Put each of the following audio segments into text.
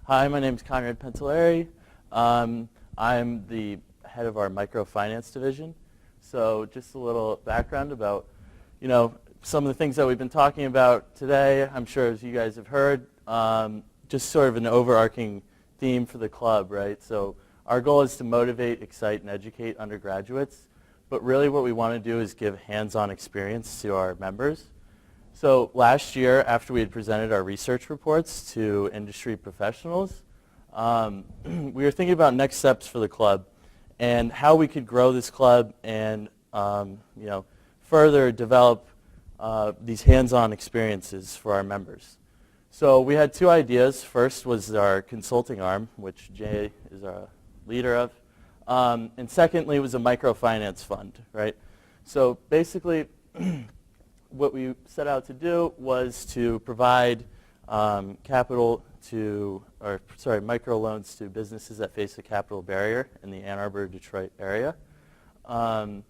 Hi, my name is Conrad Pentelari. I'm the head of our microfinance division. So just a little background about, some of the things that we've been talking about today. I'm sure as you guys have heard, just sort of an overarching theme for the club, right? So our goal is to motivate, excite, and educate undergraduates. But really what we want to do is give hands-on experience to our members. So last year, after we had presented our research reports to industry professionals, we were thinking about next steps for the club and how we could grow this club and further develop these hands-on experiences for our members. So we had two ideas. First was our consulting arm, which Jay is our leader of, and secondly was a microfinance fund, right? So basically, what we set out to do was to provide microloans to businesses that face a capital barrier in the Ann Arbor, Detroit area. And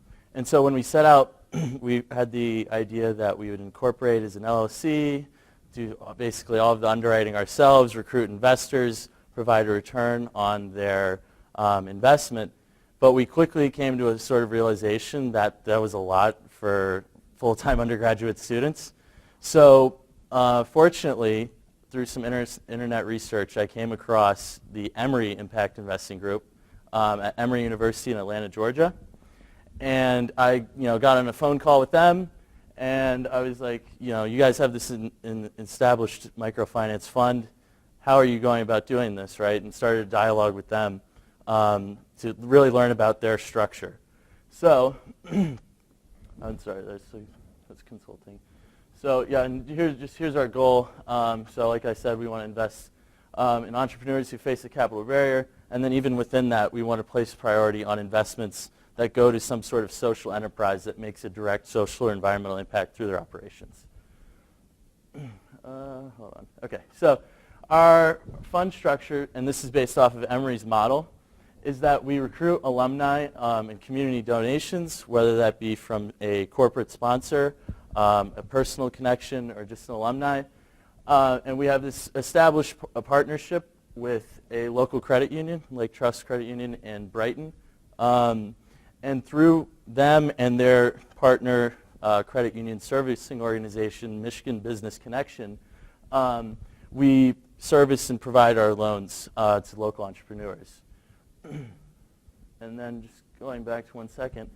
so when we set out, we had the idea that we would incorporate as an LLC, do basically all of the underwriting ourselves, recruit investors, provide a return on their investment. But we quickly came to a sort of realization that that was a lot for full-time undergraduate students. So fortunately, through some internet research, I came across the Emory Impact Investing Group at Emory University in Atlanta, Georgia. And I got on a phone call with them, and I was like, you guys have this established microfinance fund. How are you going about doing this, right? And started a dialogue with them to really learn about their structure. So I'm sorry, that's consulting. So yeah, and here's our goal. So like I said, we want to invest in entrepreneurs who face a capital barrier, and then even within that, we want to place priority on investments that go to some sort of social enterprise that makes a direct social or environmental impact through their operations. Hold on. Okay, so our fund structure, and this is based off of Emory's model, is that we recruit alumni and community donations, whether that be from a corporate sponsor, a personal connection, or just an alumni. And we have this established a partnership with a local credit union, Lake Trust Credit Union in Brighton. And through them and their partner credit union servicing organization, Michigan Business Connection, we service and provide our loans to local entrepreneurs. And then just going back to 1 second.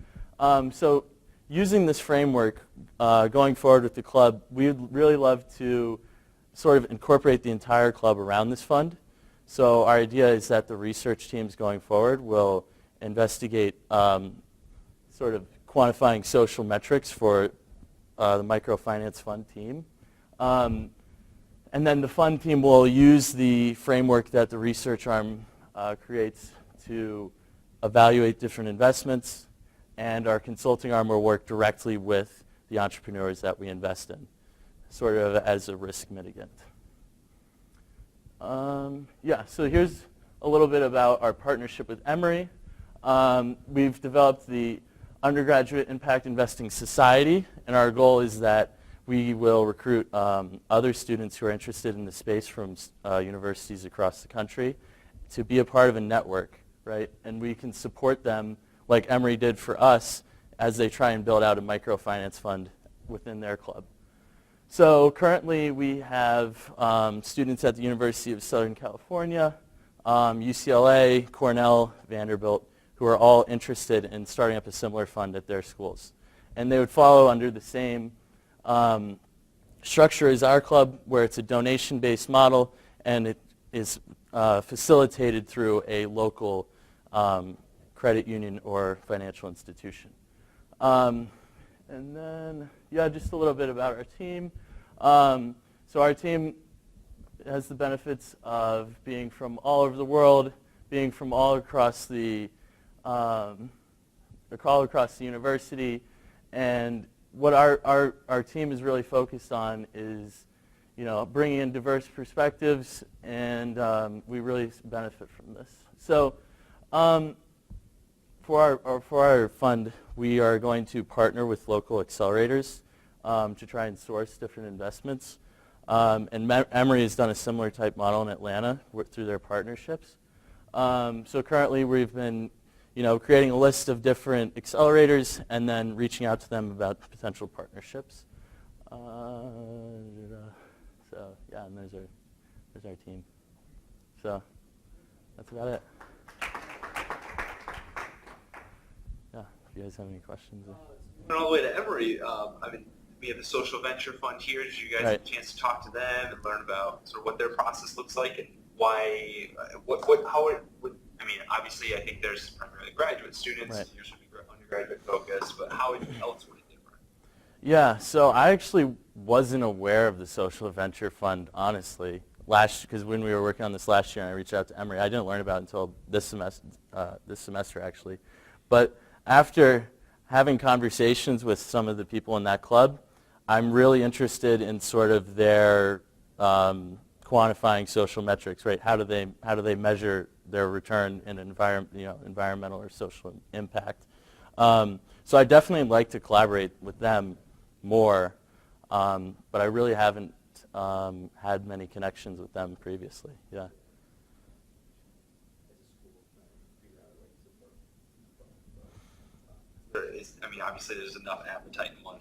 So using this framework, going forward with the club, we would really love to sort of incorporate the entire club around this fund. So our idea is that the research teams going forward will investigate sort of quantifying social metrics for the microfinance fund team. And then the fund team will use the framework that the research arm creates to evaluate different investments, and our consulting arm will work directly with the entrepreneurs that we invest in, sort of as a risk mitigant. So here's a little bit about our partnership with Emory. We've developed the Undergraduate Impact Investing Society, and our goal is that we will recruit other students who are interested in the space from universities across the country to be a part of a network, right? And we can support them like Emory did for us as they try and build out a microfinance fund within their club. So currently we have students at the University of Southern California, UCLA, Cornell, Vanderbilt, who are all interested in starting up a similar fund at their schools. And they would follow under the same structure as our club, where it's a donation-based model, and it is facilitated through a local credit union or financial institution. And then, just a little bit about our team. So our team has the benefits of being from all over the world, being from all across the university, and what our team is really focused on is, bringing in diverse perspectives, and we really benefit from this. So, for our fund, we are going to partner with local accelerators to try and source different investments. And Emory has done a similar type model in Atlanta through their partnerships. So currently we've been creating a list of different accelerators and then reaching out to them about potential partnerships. So yeah, and there's our team. So that's about it. Yeah, if you guys have any questions. All the way to Emory, I mean, we have the social venture fund here. Did you guys have a chance to talk to them and learn about sort of what their process looks like and why, how it would, I mean, obviously I think there's primarily graduate students, right. Yours should be undergraduate focused, but how else would it differ? Yeah, so I actually wasn't aware of the social venture fund, honestly, because when we were working on this last year and I reached out to Emory, I didn't learn about it until this semester actually. But after having conversations with some of the people in that club, I'm really interested in sort of their quantifying social metrics, right? How do they measure their return in environmental or social impact? So I definitely like to collaborate with them more, but I really haven't had many connections with them previously. Yeah. I mean, obviously there's enough appetite among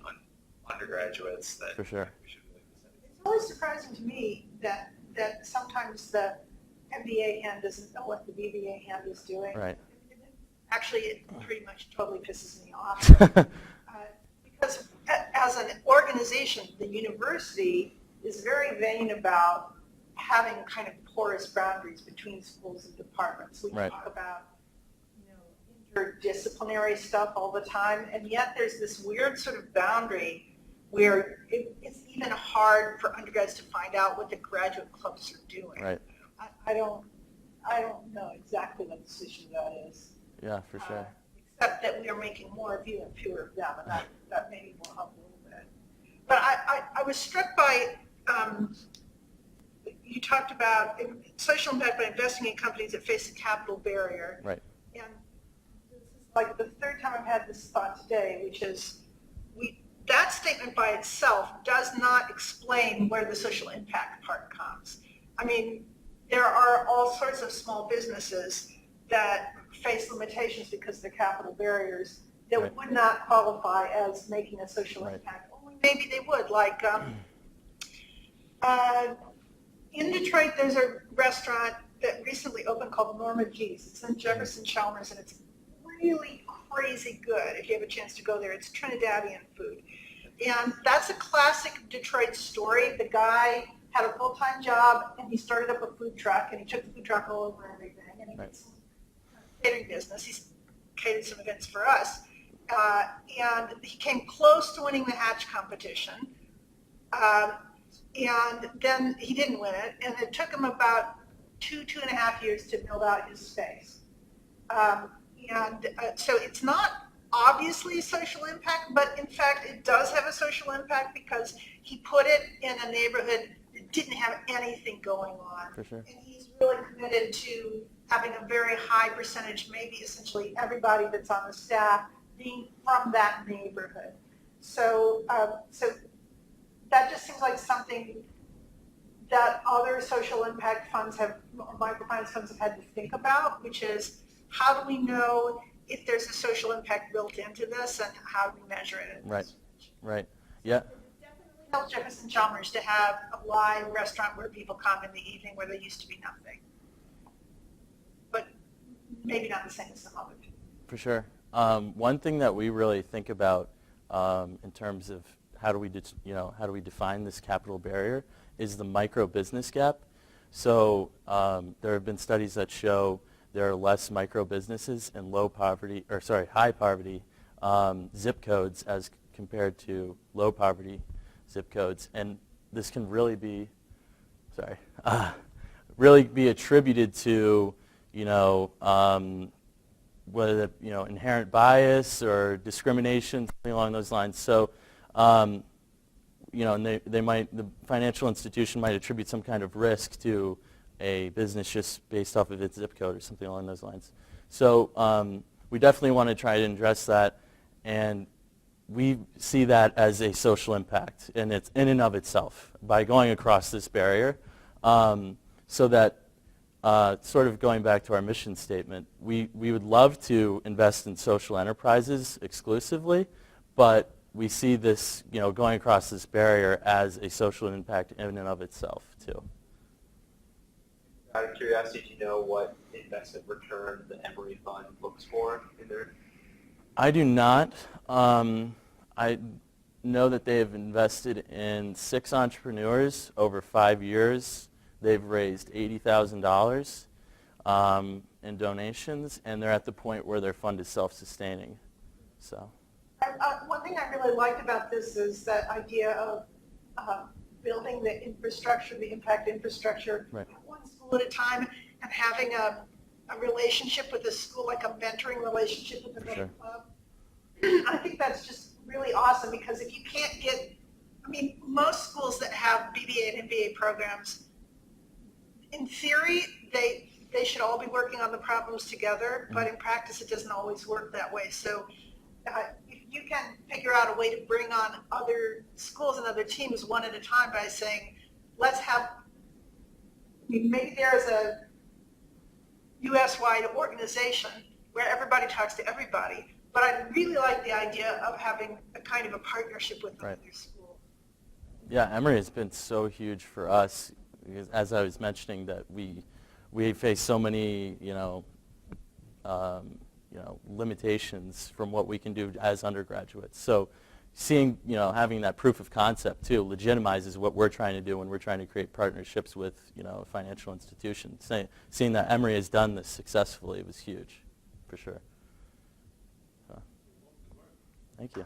undergraduates that For sure. we should really listen. It's always surprising to me that sometimes the MBA hand doesn't know what the BBA hand is doing. Right. Actually, it pretty much totally pisses me off. Because as an organization, the university is very vain about having kind of porous boundaries between schools and departments. We right. talk about interdisciplinary stuff all the time, and yet there's this weird sort of boundary where it's even hard for undergrads to find out what the graduate clubs are doing. Right. I don't know exactly what the solution to that is. Yeah, for sure. Except that we are making more of you and fewer of them, and that maybe will help a little bit. But I was struck by, you talked about social impact by investing in companies that face a capital barrier. Right. And this is like the third time I've had this thought today, which is that statement by itself does not explain where the social impact part comes. I mean, there are all sorts of small businesses that face limitations because of the capital barriers that right. would not qualify as making a social right. impact. Or maybe they would, like in Detroit, there's a restaurant that recently opened called Norma G's. It's in Jefferson Chalmers, and it's really crazy good if you have a chance to go there. It's Trinidadian food. And that's a classic Detroit story. The guy had a full-time job, and he started up a food truck, and he took the food truck all over everything, and he right. did some catering business. He's catered some events for us. And he came close to winning the Hatch competition. And then he didn't win it, and it took him about 2.5 years to build out his space. So it's not obviously social impact, but in fact it does have a social impact because he put it in a neighborhood that didn't have anything going on. For sure. And he's really committed to having a very high percentage, maybe essentially everybody that's on the staff being from that neighborhood. So that just seems like something that other social impact funds microfinance funds have had to think about, which is how do we know if there's a social impact built into this and how do we measure it? Right, right, yeah. It definitely helps Jefferson Chalmers to have a live restaurant where people come in the evening where there used to be nothing. But maybe not the same as some other people. For sure. One thing that we really think about in terms of how do we define this capital barrier is the micro business gap. So there have been studies that show there are less micro businesses in high poverty zip codes as compared to low poverty zip codes, and this can really be attributed to whether inherent bias or discrimination, something along those lines. So and the financial institution might attribute some kind of risk to a business just based off of its zip code or something along those lines. So we definitely want to try to address that, and we see that as a social impact in and of itself by going across this barrier. So that, sort of going back to our mission statement, we would love to invest in social enterprises exclusively, but we see this, going across this barrier as a social impact in and of itself too. Out of curiosity, do you know what investment return the Emory Fund looks for in their? I do not. I know that they have invested in 6 entrepreneurs over 5 years. They've raised $80,000 in donations, and they're at the point where their fund is self-sustaining. So. One thing I really liked about this is that idea of building the infrastructure, the impact infrastructure, right. One school at a time, and having a relationship with the school, like a mentoring relationship with the sure. club. I think that's just really awesome, because if you can't get, most schools that have BBA and MBA programs, in theory, they should all be working on the problems together, but in practice, it doesn't always work that way. So if you can figure out a way to bring on other schools and other teams one at a time by saying, let's have, maybe there's a US-wide organization where everybody talks to everybody, but I really like the idea of having a kind of a partnership with another school. Yeah, Emory has been so huge for us, because as I was mentioning, that we face so many, limitations from what we can do as undergraduates. So seeing, having that proof of concept too legitimizes what we're trying to do when we're trying to create partnerships with, a financial institution. Seeing that Emory has done this successfully was huge, for sure. So, thank you.